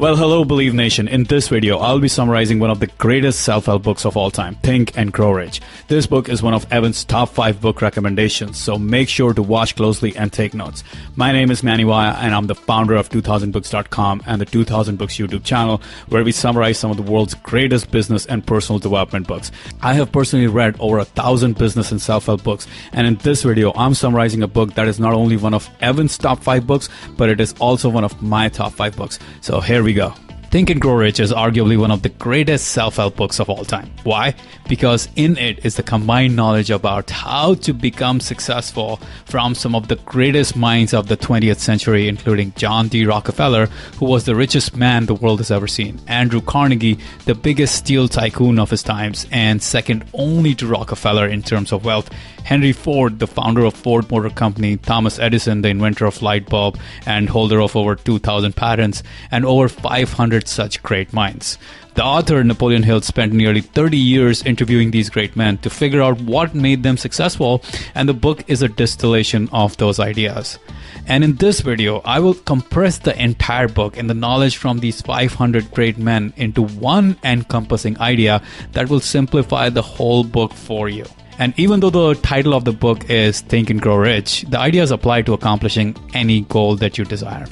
Well, hello, Believe Nation. In this video, I'll be summarizing one of the greatest self-help books of all time, Think and Grow Rich. This book is one of Evan's top 5 book recommendations, so make sure to watch closely and take notes. My name is Manny Vaya, and I'm the founder of 2000books.com and the 2000 Books YouTube channel, where we summarize some of the world's greatest business and personal development books. I have personally read over 1,000 business and self-help books, and in this video, I'm summarizing a book that is not only one of Evan's top 5 books, but it is also one of my top 5 books. So here we go. Think and Grow Rich is arguably one of the greatest self-help books of all time. Why? Because in it is the combined knowledge about how to become successful from some of the greatest minds of the 20th century, including John D. Rockefeller, who was the richest man the world has ever seen, Andrew Carnegie, the biggest steel tycoon of his times, and second only to Rockefeller in terms of wealth, Henry Ford, the founder of Ford Motor Company, Thomas Edison, the inventor of light bulb and holder of over 2,000 patents, and over 500 such great minds. The author, Napoleon Hill, spent nearly 30 years interviewing these great men to figure out what made them successful, and the book is a distillation of those ideas. And in this video, I will compress the entire book and the knowledge from these 500 great men into one encompassing idea that will simplify the whole book for you. And even though the title of the book is Think and Grow Rich, the ideas apply to accomplishing any goal that you desire.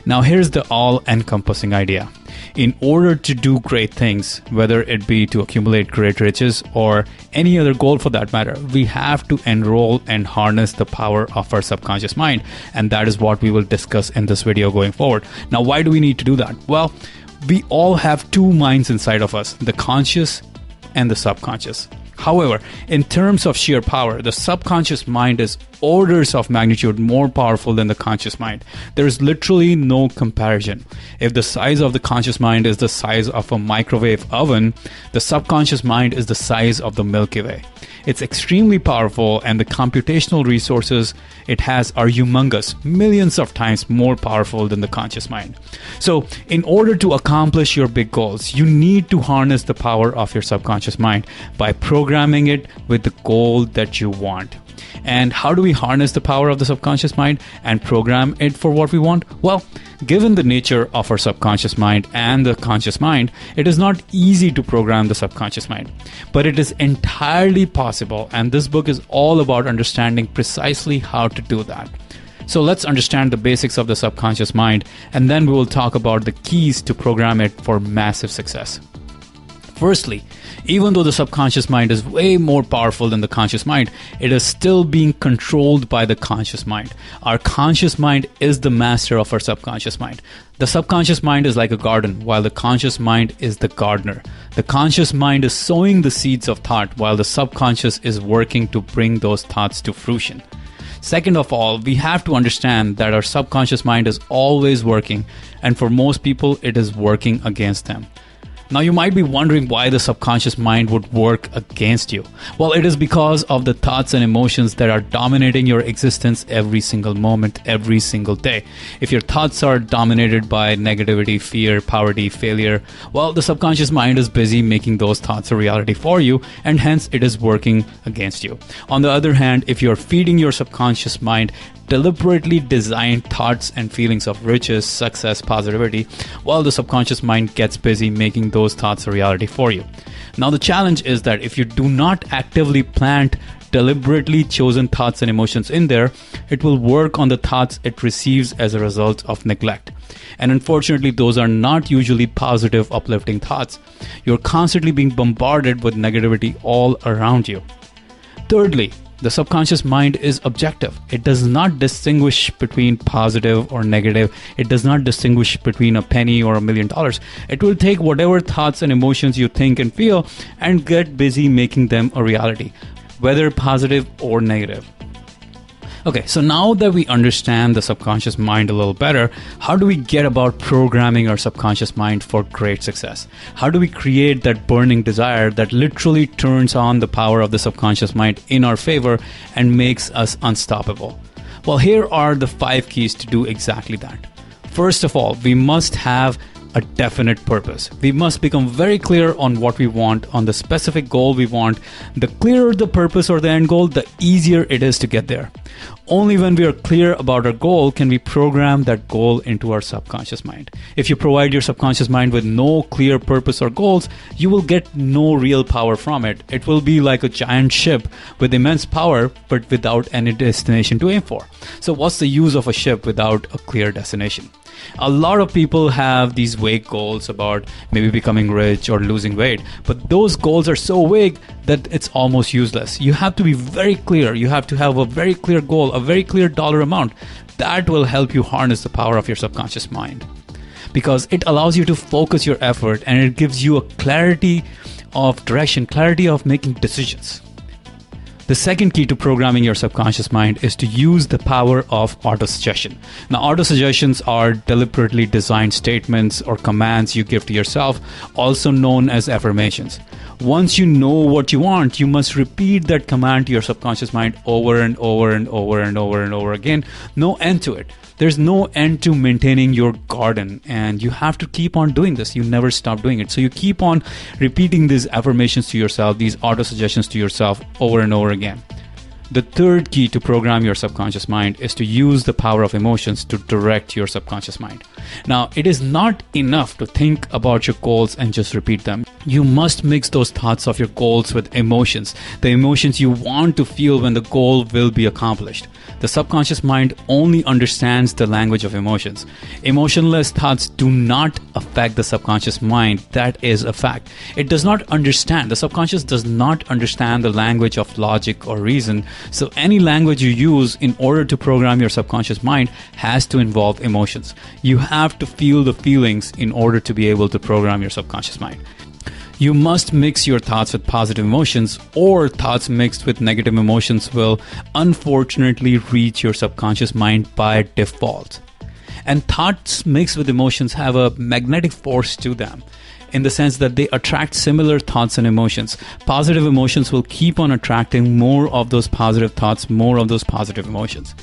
Now here's the all-encompassing idea. In order to do great things, whether it be to accumulate great riches or any other goal for that matter, we have to enroll and harness the power of our subconscious mind. And that is what we will discuss in this video going forward. Now, why do we need to do that? Well, we all have two minds inside of us, the conscious and the subconscious. However, in terms of sheer power, the subconscious mind is orders of magnitude more powerful than the conscious mind. There is literally no comparison. If the size of the conscious mind is the size of a microwave oven, the subconscious mind is the size of the Milky Way. It's extremely powerful, and the computational resources it has are humongous, millions of times more powerful than the conscious mind. So, in order to accomplish your big goals, you need to harness the power of your subconscious mind by programming it with the goal that you want. And how do we harness the power of the subconscious mind and program it for what we want? Well, given the nature of our subconscious mind and the conscious mind, it is not easy to program the subconscious mind. But it is entirely possible, and this book is all about understanding precisely how to do that. So let's understand the basics of the subconscious mind, and then we will talk about the keys to program it for massive success. Firstly, even though the subconscious mind is way more powerful than the conscious mind, it is still being controlled by the conscious mind. Our conscious mind is the master of our subconscious mind. The subconscious mind is like a garden, while the conscious mind is the gardener. The conscious mind is sowing the seeds of thought, while the subconscious is working to bring those thoughts to fruition. Second of all, we have to understand that our subconscious mind is always working, and for most people, it is working against them. Now you might be wondering why the subconscious mind would work against you. Well, it is because of the thoughts and emotions that are dominating your existence every single moment, every single day. If your thoughts are dominated by negativity, fear, poverty, failure, well, the subconscious mind is busy making those thoughts a reality for you, and hence it is working against you. On the other hand, if you're feeding your subconscious mind deliberately designed thoughts and feelings of riches, success, positivity, while the subconscious mind gets busy making those thoughts a reality for you. Now the challenge is that if you do not actively plant deliberately chosen thoughts and emotions in there, it will work on the thoughts it receives as a result of neglect. And unfortunately, those are not usually positive, uplifting thoughts. You're constantly being bombarded with negativity all around you. Thirdly, the subconscious mind is objective. It does not distinguish between positive or negative. It does not distinguish between a penny or $1 million. It will take whatever thoughts and emotions you think and feel and get busy making them a reality, whether positive or negative. Okay, so now that we understand the subconscious mind a little better, how do we get about programming our subconscious mind for great success? How do we create that burning desire that literally turns on the power of the subconscious mind in our favor and makes us unstoppable? Well, here are the 5 keys to do exactly that. First of all, we must have a definite purpose. We must become very clear on what we want, on the specific goal we want. The clearer the purpose or the end goal, the easier it is to get there. Only when we are clear about our goal can we program that goal into our subconscious mind. If you provide your subconscious mind with no clear purpose or goals, you will get no real power from it. It will be like a giant ship with immense power, but without any destination to aim for. So what's the use of a ship without a clear destination? A lot of people have these vague goals about maybe becoming rich or losing weight, but those goals are so vague that it's almost useless. You have to be very clear. You have to have a very clear goal, a very clear dollar amount. That will help you harness the power of your subconscious mind, because it allows you to focus your effort and it gives you a clarity of direction, clarity of making decisions. The second key to programming your subconscious mind is to use the power of autosuggestion. Now, autosuggestions are deliberately designed statements or commands you give to yourself, also known as affirmations. Once you know what you want, you must repeat that command to your subconscious mind over and over and over and over and over again. No end to it. There's no end to maintaining your garden, and you have to keep on doing this. You never stop doing it. So you keep on repeating these affirmations to yourself, these auto-suggestions to yourself over and over again. The third key to program your subconscious mind is to use the power of emotions to direct your subconscious mind. Now, it is not enough to think about your goals and just repeat them. You must mix those thoughts of your goals with emotions, the emotions you want to feel when the goal will be accomplished. The subconscious mind only understands the language of emotions. Emotionless thoughts do not affect the subconscious mind. That is a fact. It does not understand. The subconscious does not understand the language of logic or reason. So any language you use in order to program your subconscious mind has to involve emotions. You have to feel the feelings in order to be able to program your subconscious mind. You must mix your thoughts with positive emotions, or thoughts mixed with negative emotions will unfortunately reach your subconscious mind by default. And thoughts mixed with emotions have a magnetic force to them, in the sense that they attract similar thoughts and emotions. Positive emotions will keep on attracting more of those positive thoughts, more of those positive emotions.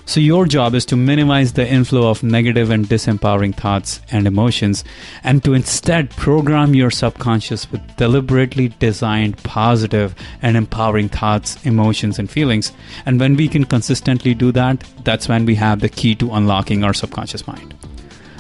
So your job is to minimize the inflow of negative and disempowering thoughts and emotions, and to instead program your subconscious with deliberately designed positive and empowering thoughts, emotions, and feelings. And when we can consistently do that, that's when we have the key to unlocking our subconscious mind.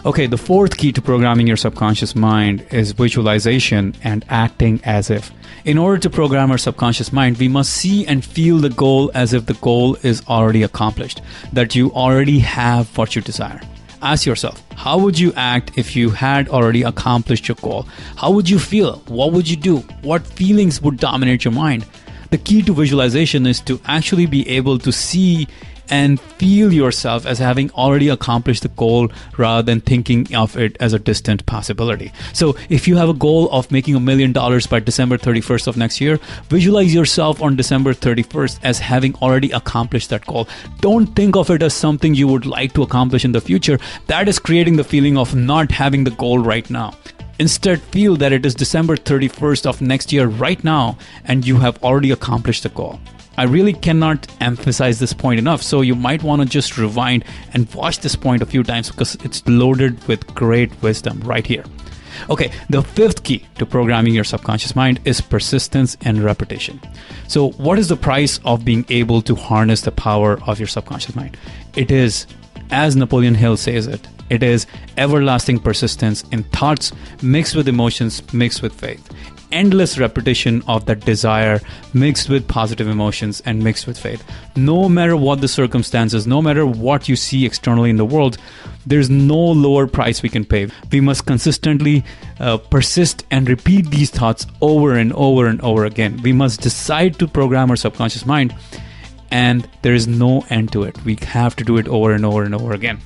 Okay, the fourth key to programming your subconscious mind is visualization and acting as if. In order to program our subconscious mind, we must see and feel the goal as if the goal is already accomplished, that you already have what you desire. Ask yourself, how would you act if you had already accomplished your goal? How would you feel? What would you do? What feelings would dominate your mind? The key to visualization is to actually be able to see and feel yourself as having already accomplished the goal rather than thinking of it as a distant possibility. So if you have a goal of making $1 million by December 31st of next year, visualize yourself on December 31st as having already accomplished that goal. Don't think of it as something you would like to accomplish in the future. That is creating the feeling of not having the goal right now. Instead, feel that it is December 31st of next year right now, and you have already accomplished the goal. I really cannot emphasize this point enough, so you might want to just rewind and watch this point a few times because it's loaded with great wisdom right here. Okay, the fifth key to programming your subconscious mind is persistence and repetition. So what is the price of being able to harness the power of your subconscious mind? It is, as Napoleon Hill says it is everlasting persistence in thoughts mixed with emotions, mixed with faith. Endless repetition of that desire mixed with positive emotions and mixed with faith. No matter what the circumstances, no matter what you see externally in the world, there's no lower price we can pay. We must consistently persist and repeat these thoughts over and over and over again. We must decide to program our subconscious mind, and there is no end to it. We have to do it over and over and over again.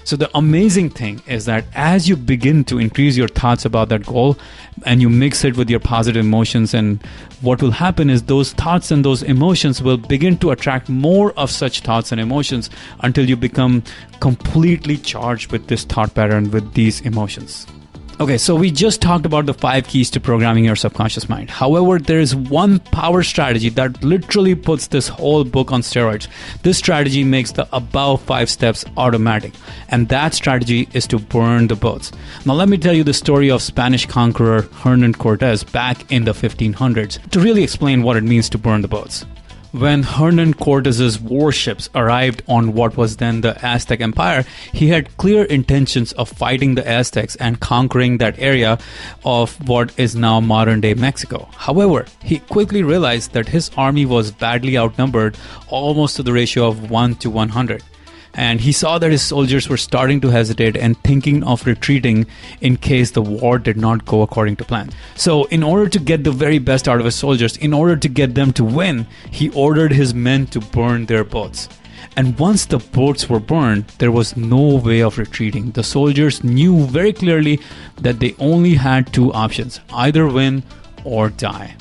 So the amazing thing is that as you begin to increase your thoughts about that goal and you mix it with your positive emotions, and what will happen is those thoughts and those emotions will begin to attract more of such thoughts and emotions until you become completely charged with this thought pattern, with these emotions. Okay, so we just talked about the 5 keys to programming your subconscious mind. However, there is one power strategy that literally puts this whole book on steroids. This strategy makes the above 5 steps automatic, and that strategy is to burn the boats. Now, let me tell you the story of Spanish conqueror Hernan Cortez back in the 1500s to really explain what it means to burn the boats. When Hernan Cortez's warships arrived on what was then the Aztec Empire, he had clear intentions of fighting the Aztecs and conquering that area of what is now modern-day Mexico. However, he quickly realized that his army was badly outnumbered, almost to the ratio of 1 to 100. And he saw that his soldiers were starting to hesitate and thinking of retreating in case the war did not go according to plan. So in order to get the very best out of his soldiers, in order to get them to win, he ordered his men to burn their boats. And once the boats were burned, there was no way of retreating. The soldiers knew very clearly that they only had 2 options, either win or die.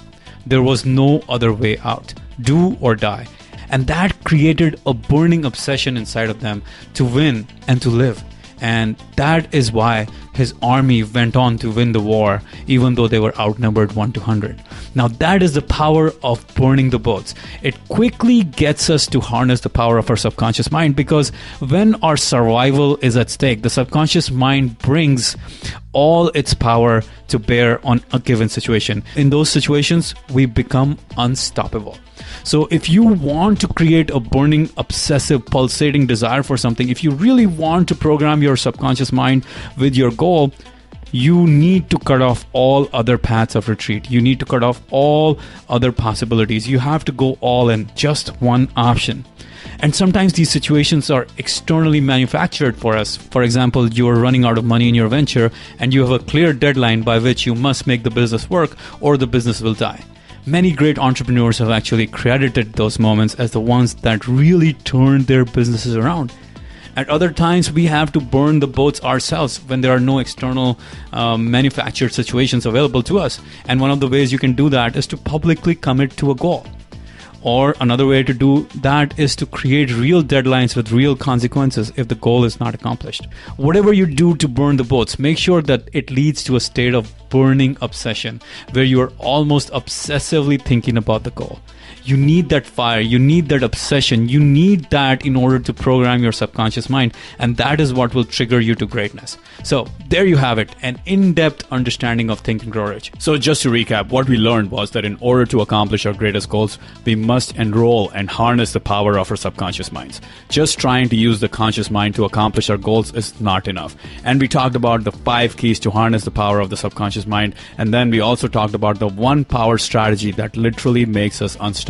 There was no other way out, do or die. And that created a burning obsession inside of them to win and to live. And that is why his army went on to win the war, even though they were outnumbered 1 to 100. Now that is the power of burning the boats. It quickly gets us to harness the power of our subconscious mind, because when our survival is at stake, the subconscious mind brings all its power to bear on a given situation. In those situations, we become unstoppable. So if you want to create a burning, obsessive, pulsating desire for something, if you really want to program your subconscious mind with your goal, you need to cut off all other paths of retreat. You need to cut off all other possibilities. You have to go all in, just one option. And sometimes these situations are externally manufactured for us. For example, you are running out of money in your venture and you have a clear deadline by which you must make the business work or the business will die. Many great entrepreneurs have actually credited those moments as the ones that really turned their businesses around. At other times, we have to burn the boats ourselves when there are no external manufactured situations available to us. And one of the ways you can do that is to publicly commit to a goal. Or another way to do that is to create real deadlines with real consequences if the goal is not accomplished. Whatever you do to burn the boats, make sure that it leads to a state of burning obsession where you are almost obsessively thinking about the goal. You need that fire, you need that obsession, you need that in order to program your subconscious mind, and that is what will trigger you to greatness. So there you have it, an in-depth understanding of Think and Grow Rich. So just to recap, what we learned was that in order to accomplish our greatest goals, we must enroll and harness the power of our subconscious minds. Just trying to use the conscious mind to accomplish our goals is not enough. And we talked about the 5 keys to harness the power of the subconscious mind, and then we also talked about the one power strategy that literally makes us unstoppable.